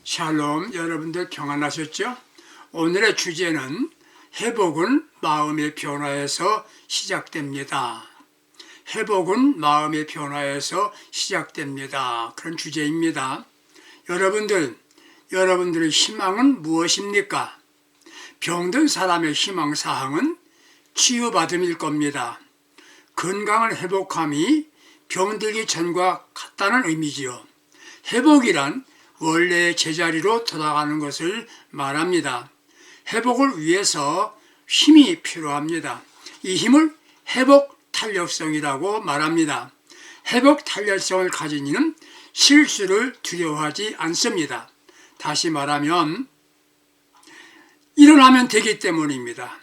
샬롬, 여러분들 평안하셨죠? 오늘의 주제는 회복은 마음의 변화에서 시작됩니다. 회복은 마음의 변화에서 시작됩니다. 그런 주제입니다. 여러분들의 희망은 무엇입니까? 병든 사람의 희망사항은 치유받음일 겁니다. 건강을 회복함이 병들기 전과 같다는 의미지요. 회복이란 원래의 제자리로 돌아가는 것을 말합니다. 회복을 위해서 힘이 필요합니다. 이 힘을 회복 탄력성이라고 말합니다. 회복 탄력성을 가진 이는 실수를 두려워하지 않습니다. 다시 말하면 일어나면 되기 때문입니다.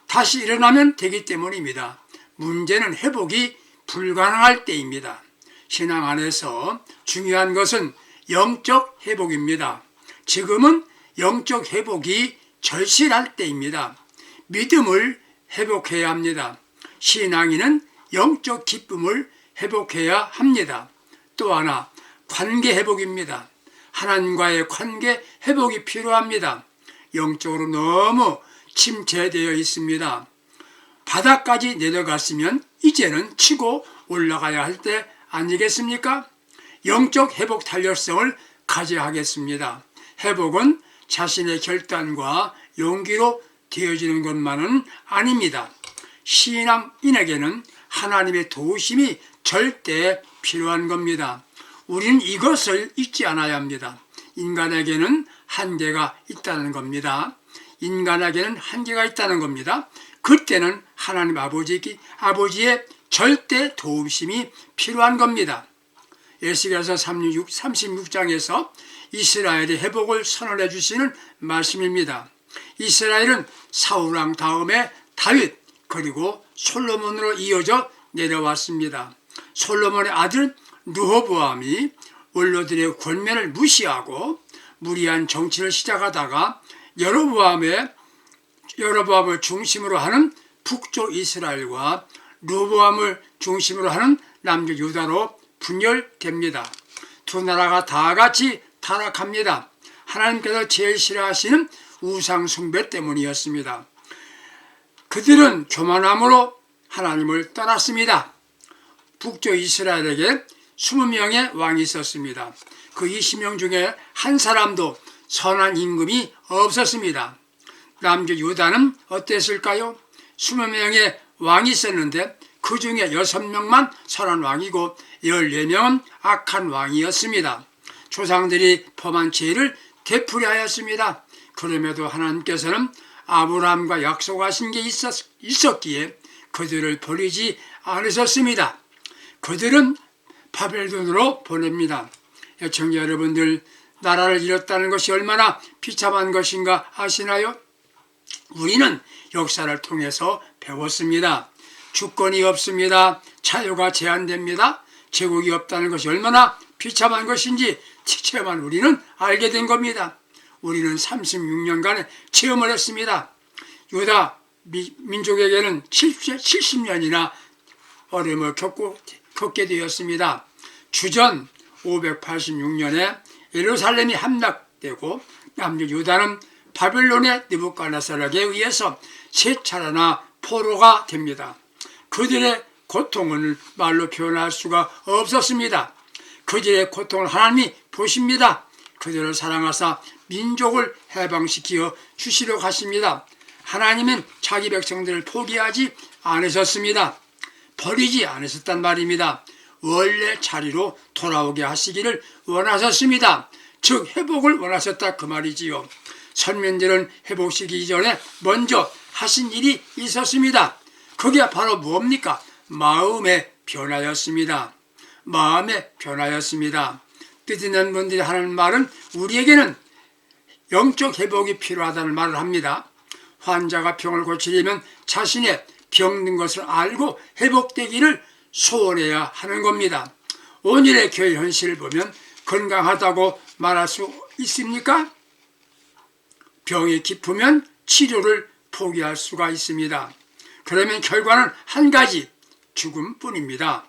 다시 일어나면 되기 때문입니다. 문제는 회복이 불가능할 때입니다. 신앙 안에서 중요한 것은 영적 회복입니다. 지금은 영적 회복이 절실할 때입니다. 믿음을 회복해야 합니다. 신앙인은 영적 기쁨을 회복해야 합니다. 또 하나, 관계 회복입니다. 하나님과의 관계 회복이 필요합니다. 영적으로 너무 침체되어 있습니다. 바닥까지 내려갔으면 이제는 치고 올라가야 할 때 아니겠습니까? 영적 회복 탄력성을 가져야 하겠습니다. 회복은 자신의 결단과 용기로 되어지는 것만은 아닙니다. 신앙인에게는 하나님의 도우심이 절대 필요한 겁니다. 우리는 이것을 잊지 않아야 합니다. 인간에게는 한계가 있다는 겁니다. 인간에게는 한계가 있다는 겁니다. 그때는 하나님 아버지의 절대 도우심이 필요한 겁니다. 에스겔서 36장에서 이스라엘의 회복을 선언해 주시는 말씀입니다. 이스라엘은 사울왕 다음에 다윗 그리고 솔로몬으로 이어져 내려왔습니다. 솔로몬의 아들 르호보암이 원로들의 권면을 무시하고 무리한 정치를 시작하다가 여로보암을 중심으로 하는 북쪽 이스라엘과 르호보암을 중심으로 하는 남쪽 유다로 분열됩니다. 두 나라가 다 같이 타락합니다. 하나님께서 제일 싫어하시는 우상 숭배 때문이었습니다. 그들은 교만함으로 하나님을 떠났습니다. 북쪽 이스라엘에게 20명의 왕이 있었습니다. 그 20명 중에 한 사람도 선한 임금이 없었습니다. 남쪽 유다는 어땠을까요? 20명의 왕이 있었는데 그 중에 6명만 선한 왕이고 14명은 악한 왕이었습니다. 조상들이 범한 죄를 되풀이하였습니다. 그럼에도 하나님께서는 아브라함과 약속하신 게 있었기에 그들을 버리지 않으셨습니다. 그들은 바벨론으로 보냅니다. 시청자 여러분들, 나라를 잃었다는 것이 얼마나 비참한 것인가 아시나요? 우리는 역사를 통해서 배웠습니다. 주권이 없습니다. 자유가 제한됩니다. 제국이 없다는 것이 얼마나 비참한 것인지 직체만 우리는 알게 된 겁니다. 우리는 36년간의 체험을 했습니다. 유다 민족에게는 70년이나 어려움을 겪게 되었습니다. 주전 586년에 예루살렘이 함락되고 남쪽 유다는 바벨론의 느부갓네살에게 의해서 세 차례나 포로가 됩니다. 그들의 고통을 말로 표현할 수가 없었습니다. 그들의 고통을 하나님이 보십니다. 그들을 사랑하사 민족을 해방시켜 주시려고 하십니다. 하나님은 자기 백성들을 포기하지 않으셨습니다. 버리지 않으셨단 말입니다. 원래 자리로 돌아오게 하시기를 원하셨습니다. 즉 회복을 원하셨다 그 말이지요. 선민들은 회복시키기 전에 먼저 하신 일이 있었습니다. 그게 바로 뭡니까? 마음의 변화였습니다. 마음의 변화였습니다. 뜻 있는 분들이 하는 말은 우리에게는 영적 회복이 필요하다는 말을 합니다. 환자가 병을 고치려면 자신의 병든 것을 알고 회복되기를 소원해야 하는 겁니다. 오늘의 교회 현실을 보면 건강하다고 말할 수 있습니까? 병이 깊으면 치료를 포기할 수가 있습니다. 그러면 결과는 한 가지, 죽음뿐입니다.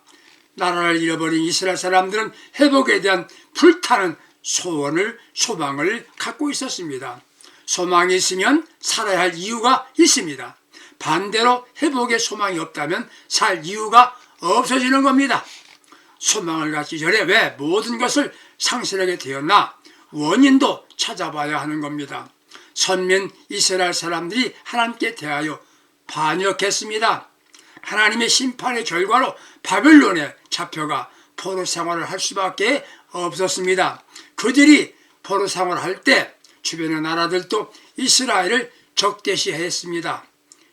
나라를 잃어버린 이스라엘 사람들은 회복에 대한 불타는 소망을 갖고 있었습니다. 소망이 있으면 살아야 할 이유가 있습니다. 반대로 회복에 소망이 없다면 살 이유가 없어지는 겁니다. 소망을 갖기 전에 왜 모든 것을 상실하게 되었나? 원인도 찾아봐야 하는 겁니다. 선민 이스라엘 사람들이 하나님께 대하여 반역했습니다. 하나님의 심판의 결과로 바벨론에 잡혀가 포로 생활을 할 수밖에 없었습니다. 그들이 포로 생활을 할 때 주변의 나라들도 이스라엘을 적대시했습니다.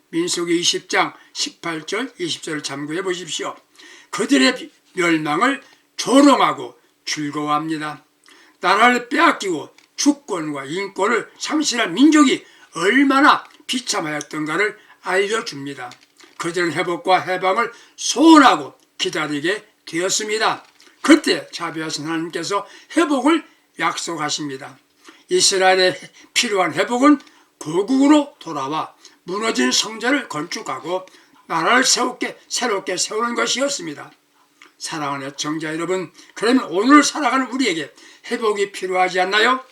민수기 20장 18절 20절을 참고해 보십시오. 그들의 멸망을 조롱하고 즐거워합니다. 나라를 빼앗기고 주권과 인권을 상실한 민족이 얼마나 비참하였던가를 알려줍니다. 그들은 회복과 해방을 소원하고 기다리게 되었습니다. 그때 자비하신 하나님께서 회복을 약속하십니다. 이스라엘에 필요한 회복은 고국으로 돌아와 무너진 성전을 건축하고 나라를 새롭게 세우는 것이었습니다. 사랑하는 애청자 여러분, 그러면 오늘 살아가는 우리에게 회복이 필요하지 않나요?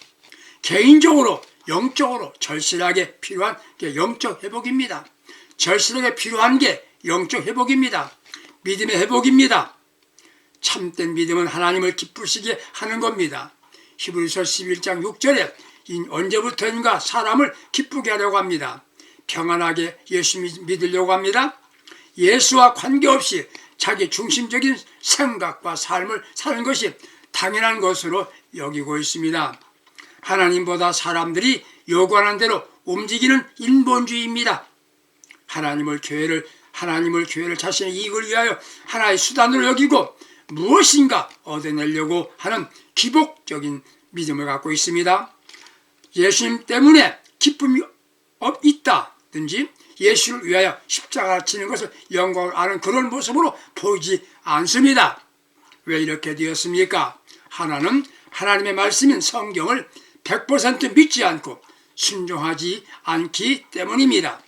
개인적으로 영적으로 절실하게 필요한 게 영적 회복입니다. 절실하게 필요한 게 영적 회복입니다. 믿음의 회복입니다. 참된 믿음은 하나님을 기쁘시게 하는 겁니다. 히브리서 11장 6절에 언제부터인가 사람을 기쁘게 하려고 합니다. 평안하게 예수 믿으려고 합니다. 예수와 관계없이 자기 중심적인 생각과 삶을 사는 것이 당연한 것으로 여기고 있습니다. 하나님보다 사람들이 요구하는 대로 움직이는 인본주의입니다. 하나님을 교회를 자신의 이익을 위하여 하나의 수단으로 여기고 무엇인가 얻어내려고 하는 기복적인 믿음을 갖고 있습니다. 예수님 때문에 기쁨이 있다든지 예수를 위하여 십자가를 치는 것을 영광을 아는 그런 모습으로 보이지 않습니다. 왜 이렇게 되었습니까? 하나는 하나님의 말씀인 성경을 100% 믿지 않고 순종하지 않기 때문입니다.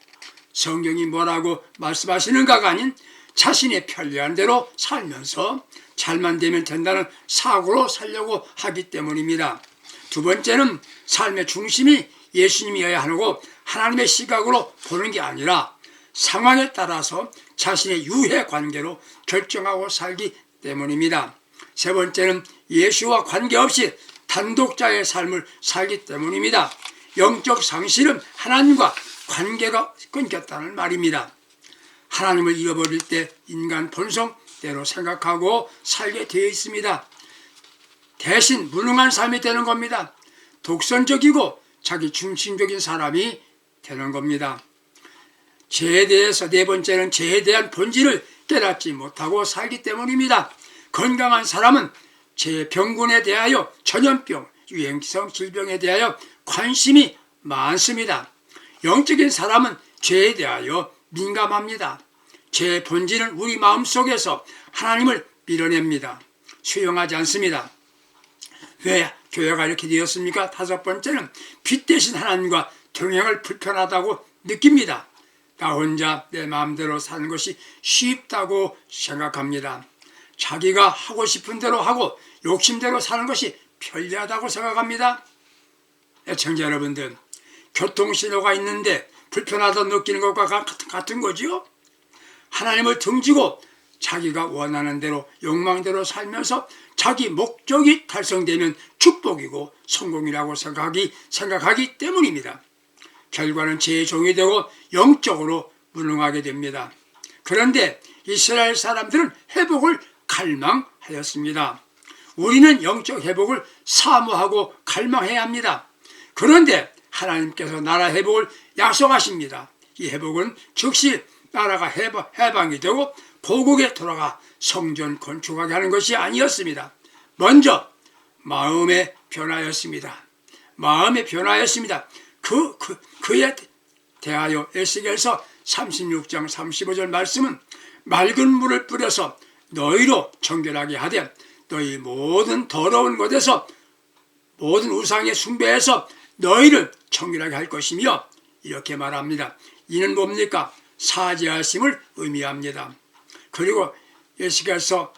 성경이 뭐라고 말씀하시는가가 아닌 자신의 편리한 대로 살면서 잘만 되면 된다는 사고로 살려고 하기 때문입니다. 두 번째는 삶의 중심이 예수님이어야 하고 하나님의 시각으로 보는 게 아니라 상황에 따라서 자신의 유해 관계로 결정하고 살기 때문입니다. 세 번째는 예수와 관계없이 단독자의 삶을 살기 때문입니다. 영적 상실은 하나님과 관계가 끊겼다는 말입니다. 하나님을 잃어버릴 때 인간 본성대로 생각하고 살게 되어 있습니다. 대신 무능한 삶이 되는 겁니다. 독선적이고 자기 중심적인 사람이 되는 겁니다. 죄에 대해서 네 번째는 죄에 대한 본질을 깨닫지 못하고 살기 때문입니다. 건강한 사람은 죄의 병군에 대하여 전염병, 유행성 질병에 대하여 관심이 많습니다. 영적인 사람은 죄에 대하여 민감합니다. 죄의 본질은 우리 마음속에서 하나님을 밀어냅니다. 수용하지 않습니다. 왜 교회가 이렇게 되었습니까? 다섯 번째는 빛 대신 하나님과 동행을 불편하다고 느낍니다. 나 혼자 내 마음대로 사는 것이 쉽다고 생각합니다. 자기가 하고 싶은 대로 하고 욕심대로 사는 것이 편리하다고 생각합니다. 애청자 여러분들, 교통신호가 있는데 불편하다고 느끼는 것과 같은 거죠. 하나님을 등지고 자기가 원하는 대로 욕망대로 살면서 자기 목적이 달성되면 축복이고 성공이라고 생각하기 때문입니다. 결과는 죄의 종이 되고 영적으로 무능하게 됩니다. 그런데 이스라엘 사람들은 회복을 갈망하였습니다. 우리는 영적 회복을 사모하고 갈망해야 합니다. 그런데 하나님께서 나라 회복을 약속하십니다. 이 회복은 즉시 나라가 해방이 되고 고국에 돌아가 성전 건축하게 하는 것이 아니었습니다. 먼저 마음의 변화였습니다. 마음의 변화였습니다. 그에 대하여 에스겔서 36장 35절 말씀은 맑은 물을 뿌려서 너희로 정결하게 하되 너희 모든 더러운 것에서 모든 우상의 숭배에서 너희를 정결하게 할 것이며 이렇게 말합니다. 이는 뭡니까? 사죄하심을 의미합니다. 그리고 에스겔서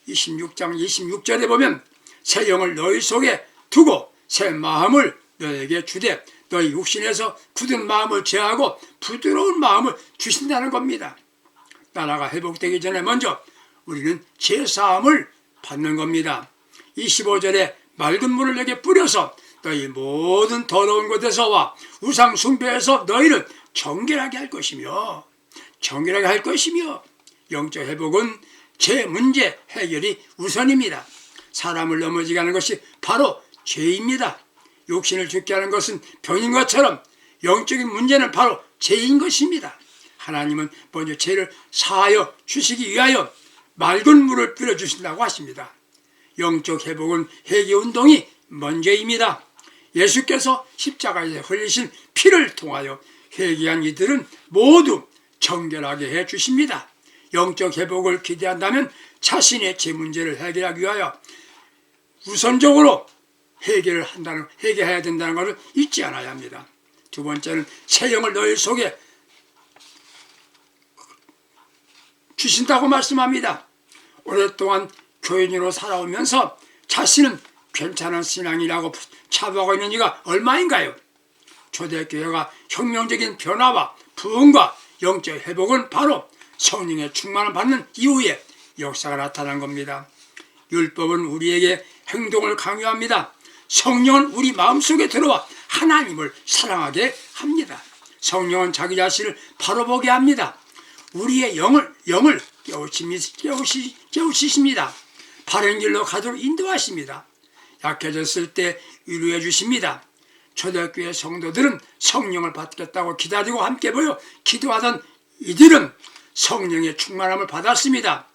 26장 26절에 보면 새 영을 너희 속에 두고 새 마음을 너에게 주되 너희 육신에서 굳은 마음을 제하고 부드러운 마음을 주신다는 겁니다. 나라가 회복되기 전에 먼저 우리는 제사함을 받는 겁니다. 25절에 맑은 물을 내게 뿌려서 너희 모든 더러운 곳에서와 우상 숭배에서 너희를 정결하게 할 것이며 영적 회복은 죄 문제 해결이 우선입니다. 사람을 넘어지게 하는 것이 바로 죄입니다. 욕심을 죽게 하는 것은 병인 것처럼 영적인 문제는 바로 죄인 것입니다. 하나님은 먼저 죄를 사하여 주시기 위하여 맑은 물을 뿌려주신다고 하십니다. 영적 회복은 회개운동이 먼저입니다. 예수께서 십자가에 흘리신 피를 통하여 회개한 이들은 모두 정결하게 해주십니다. 영적 회복을 기대한다면 자신의 죄 문제를 해결하기 위하여 우선적으로 회개해야 된다는 것을 잊지 않아야 합니다. 두 번째는 새 영을 너희 속에 주신다고 말씀합니다. 오랫동안 교인으로 살아오면서 자신은 괜찮은 신앙이라고 자부하고 있는 이가 얼마인가요? 초대교회가 혁명적인 변화와 부흥과 영적 회복은 바로 성령의 충만을 받는 이후에 역사가 나타난 겁니다. 율법은 우리에게 행동을 강요합니다. 성령은 우리 마음속에 들어와 하나님을 사랑하게 합니다. 성령은 자기 자신을 바로 보게 합니다. 우리의 영을 깨우치십니다. 바른 길로 가도록 인도하십니다. 약해졌을 때 위로해 주십니다. 초대교회 성도들은 성령을 받겠다고 기다리고 함께 모여 기도하던 이들은 성령의 충만함을 받았습니다.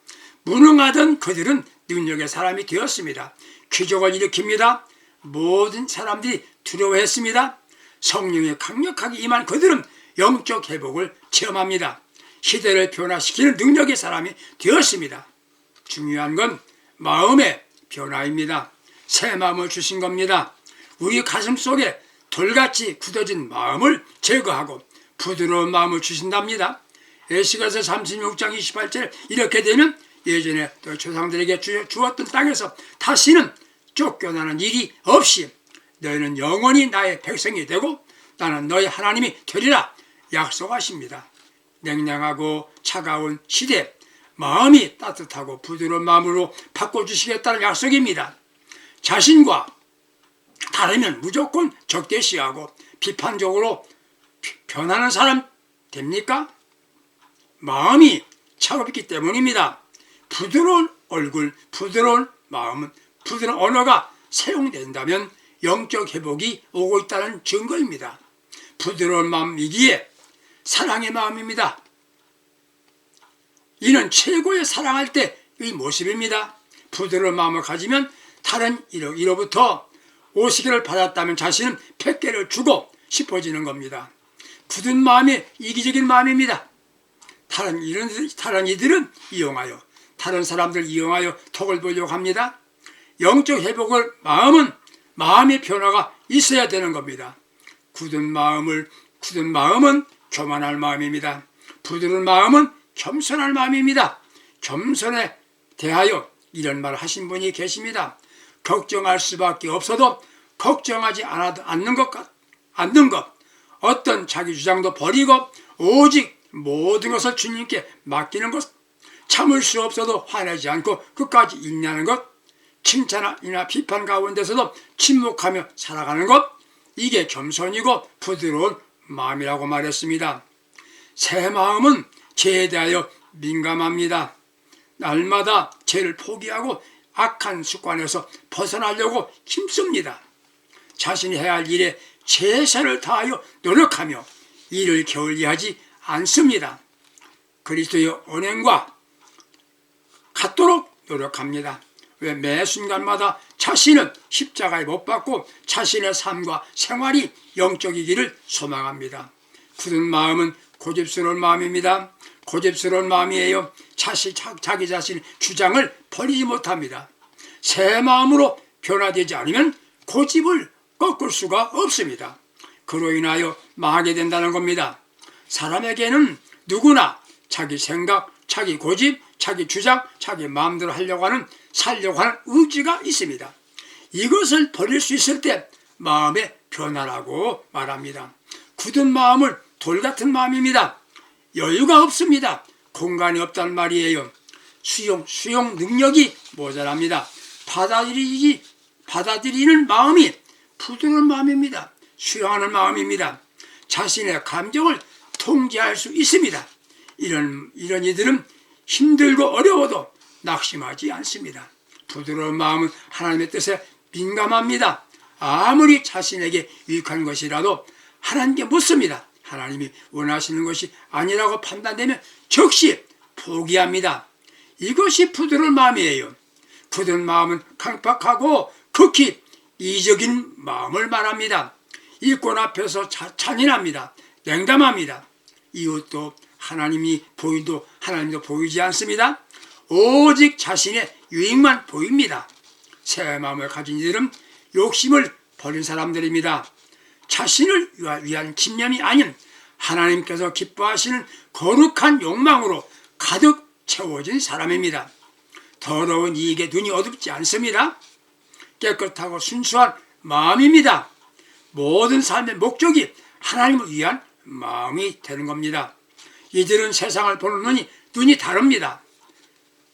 무능하던 그들은 능력의 사람이 되었습니다. 기적을 일으킵니다. 모든 사람들이 두려워했습니다. 성령이 강력하게 임한 그들은 영적 회복을 체험합니다. 시대를 변화시키는 능력의 사람이 되었습니다. 중요한 건 마음의 변화입니다. 새 마음을 주신 겁니다. 우리 가슴 속에 돌같이 굳어진 마음을 제거하고 부드러운 마음을 주신답니다. 에스겔서 36장 28절 이렇게 되면 예전에 또 조상들에게 주었던 땅에서 다시는 쫓겨나는 일이 없이 너희는 영원히 나의 백성이 되고 나는 너희 하나님이 되리라 약속하십니다. 냉랭하고 차가운 시대 마음이 따뜻하고 부드러운 마음으로 바꿔주시겠다는 약속입니다. 자신과 다르면 무조건 적대시하고 비판적으로 변하는 사람 됩니까? 마음이 차갑기 때문입니다. 부드러운 얼굴, 부드러운 마음은 부드러운 언어가 사용된다면 영적 회복이 오고 있다는 증거입니다. 부드러운 마음이기에 사랑의 마음입니다. 이는 최고의 사랑할 때의 모습입니다. 부드러운 마음을 가지면 다른 이로부터 50개를 받았다면 자신은 100개를 주고 싶어지는 겁니다. 굳은 마음이 이기적인 마음입니다. 다른 이들은 이용하여 다른 사람들 이용하여 덕을 보려고 합니다. 영적 회복을 마음의 변화가 있어야 되는 겁니다. 굳은 마음은 교만할 마음입니다. 부드러운 마음은 겸손할 마음입니다. 겸손에 대하여 이런 말을 하신 분이 계십니다. 걱정할 수밖에 없어도 걱정하지 않는 것, 어떤 자기 주장도 버리고 오직 모든 것을 주님께 맡기는 것, 참을 수 없어도 화내지 않고 끝까지 인내하는 것, 칭찬이나 비판 가운데서도 침묵하며 살아가는 것, 이게 겸손이고 부드러운 마음이라고 말했습니다. 새 마음은 죄에 대하여 민감합니다. 날마다 죄를 포기하고 악한 습관에서 벗어나려고 힘씁니다. 자신이 해야 할 일에 최선을 다하여 노력하며 이를 게을리하지 않습니다. 그리스도의 언행과 같도록 노력합니다. 왜 매 순간마다 자신은 십자가에 못 박고 자신의 삶과 생활이 영적이기를 소망합니다. 굳은 마음은 고집스러운 마음입니다. 고집스러운 마음이에요. 자기 자신의 주장을 버리지 못합니다. 새 마음으로 변화되지 않으면 고집을 꺾을 수가 없습니다. 그로 인하여 망하게 된다는 겁니다. 사람에게는 누구나 자기 생각, 자기 고집, 자기 주장, 자기 마음대로 살려고 하는 의지가 있습니다. 이것을 버릴 수 있을 때 마음의 변화라고 말합니다. 굳은 마음은 돌 같은 마음입니다. 여유가 없습니다. 공간이 없단 말이에요. 수용 능력이 모자랍니다. 받아들이는 마음이 부드러운 마음입니다. 수용하는 마음입니다. 자신의 감정을 통제할 수 있습니다. 이런 이들은 힘들고 어려워도 낙심하지 않습니다. 부드러운 마음은 하나님의 뜻에 민감합니다. 아무리 자신에게 유익한 것이라도 하나님께 묻습니다. 하나님이 원하시는 것이 아니라고 판단되면 즉시 포기합니다. 이것이 부드러운 마음이에요. 굳은 마음은 강팍하고 극히 이적인 마음을 말합니다. 일꾼 앞에서 잔인합니다. 냉담합니다. 이웃도 하나님도 보이지 않습니다. 오직 자신의 유익만 보입니다. 새 마음을 가진 이들은 욕심을 버린 사람들입니다. 자신을 위한 집념이 아닌 하나님께서 기뻐하시는 거룩한 욕망으로 가득 채워진 사람입니다. 더러운 이익에 눈이 어둡지 않습니다. 깨끗하고 순수한 마음입니다. 모든 삶의 목적이 하나님을 위한 마음이 되는 겁니다. 이들은 세상을 보는 눈이 다릅니다.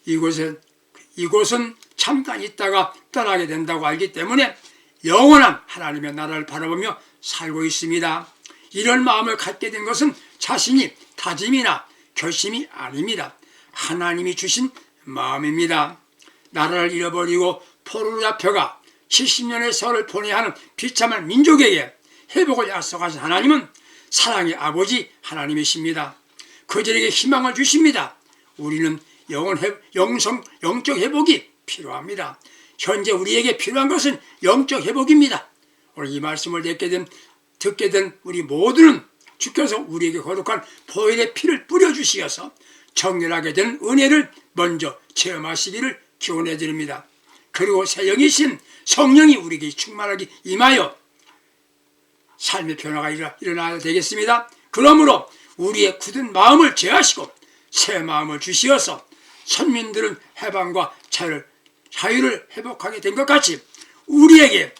이곳은 잠깐 있다가 떠나게 된다고 알기 때문에 영원한 하나님의 나라를 바라보며 살고 있습니다. 이런 마음을 갖게 된 것은 자신이 다짐이나 결심이 아닙니다. 하나님이 주신 마음입니다. 나라를 잃어버리고 포로로 잡혀가 70년의 세월을 보내야 하는 비참한 민족에게 회복을 약속하신 하나님은 사랑의 아버지 하나님이십니다. 그들에게 희망을 주십니다. 우리는 영적 회복이 필요합니다. 현재 우리에게 필요한 것은 영적 회복입니다. 오늘 이 말씀을 듣게 된 우리 모두는 주께서 우리에게 거룩한 보혈의 피를 뿌려주시어서 정결하게 되는 은혜를 먼저 체험하시기를 기원해 드립니다. 그리고 새 영이신 성령이 우리에게 충만하게 임하여 삶의 변화가 일어나야 되겠습니다. 그러므로 우리의 굳은 마음을 제하시고 새 마음을 주시어서 선민들은 해방과 자유를 회복하게 된 것 같이 우리에게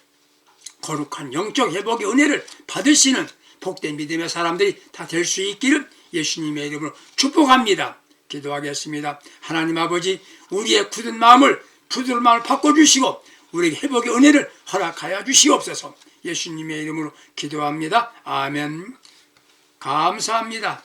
거룩한 영적 회복의 은혜를 받으시는 복된 믿음의 사람들이 다 될 수 있기를 예수님의 이름으로 축복합니다. 기도하겠습니다. 하나님 아버지, 우리의 굳은 마음을 부드러운 마음을 바꿔주시고 우리에게 회복의 은혜를 허락하여 주시옵소서. 예수님의 이름으로 기도합니다. 아멘. 감사합니다.